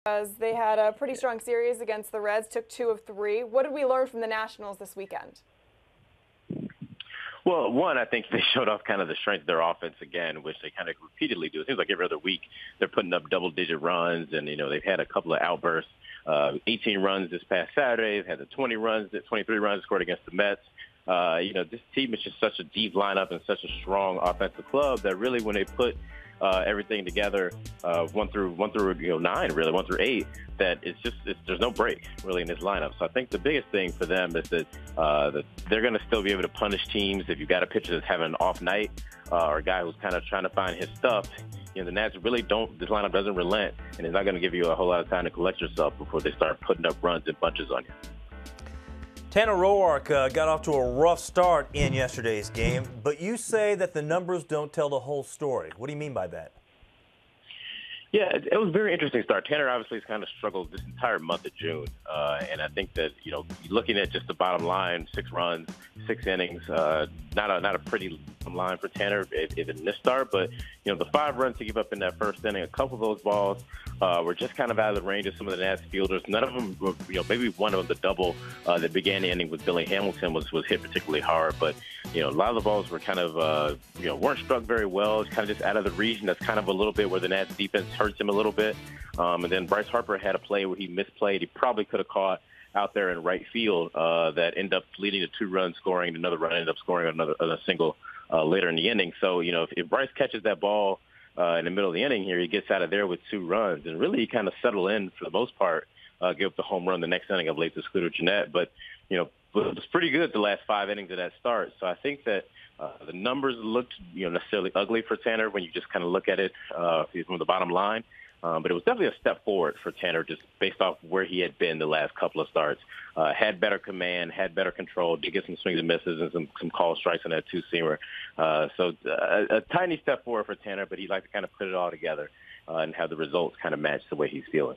As they had a pretty strong series against the Reds, took 2 of 3. What did we learn from the Nationals this weekend? Well, one, I think they showed off kind of the strength of their offense again, which they kind of repeatedly do. It seems like every other week they're putting up double-digit runs, and, they've had a couple of outbursts. 18 runs this past Saturday. They've had the 23 runs scored against the Mets. This team is just such a deep lineup and such a strong offensive club that really when they put everything together, 1 through 9, really 1 through 8, that there's no break really in this lineup. So I think the biggest thing for them is that they're going to still be able to punish teams if you've got a pitcher that's having an off night or a guy who's kind of trying to find his stuff. The Nats really this lineup doesn't relent, and it's not going to give you a whole lot of time to collect yourself before they start putting up runs in bunches on you. Tanner Roark got off to a rough start in yesterday's game, but you say that the numbers don't tell the whole story. What do you mean by that? Yeah, it was a very interesting start. Tanner obviously has kind of struggled this entire month of June, and I think that looking at just the bottom line, 6 runs, 6 innings, not a pretty line for Tanner in this start. But the 5 runs he gave up in that first inning, a couple of those balls were just kind of out of the range of some of the Nats fielders. None of them were, maybe one of them, the double that began the inning with Billy Hamilton was hit particularly hard, but a lot of the balls were kind of weren't struck very well. It's kind of just out of the region. That's kind of a little bit where the Nats defense hurts him a little bit. And then Bryce Harper had a play where he misplayed. He probably could have caught out there in right field that ended up leading to 2 runs scoring. Another run ended up scoring a single later in the inning. So, if Bryce catches that ball in the middle of the inning here, he gets out of there with 2 runs. And really he kind of settled in for the most part, give up the home run the next inning of late to Scooter Gennett. But, it was pretty good the last 5 innings of that start. So I think that the numbers looked, necessarily ugly for Tanner when you just kind of look at it from the bottom line. But it was definitely a step forward for Tanner just based off where he had been the last couple of starts. Had better command, had better control, did get some swings and misses and some called strikes on that 2-seamer. So a tiny step forward for Tanner, but he'd like to kind of put it all together and have the results kind of match the way he's feeling.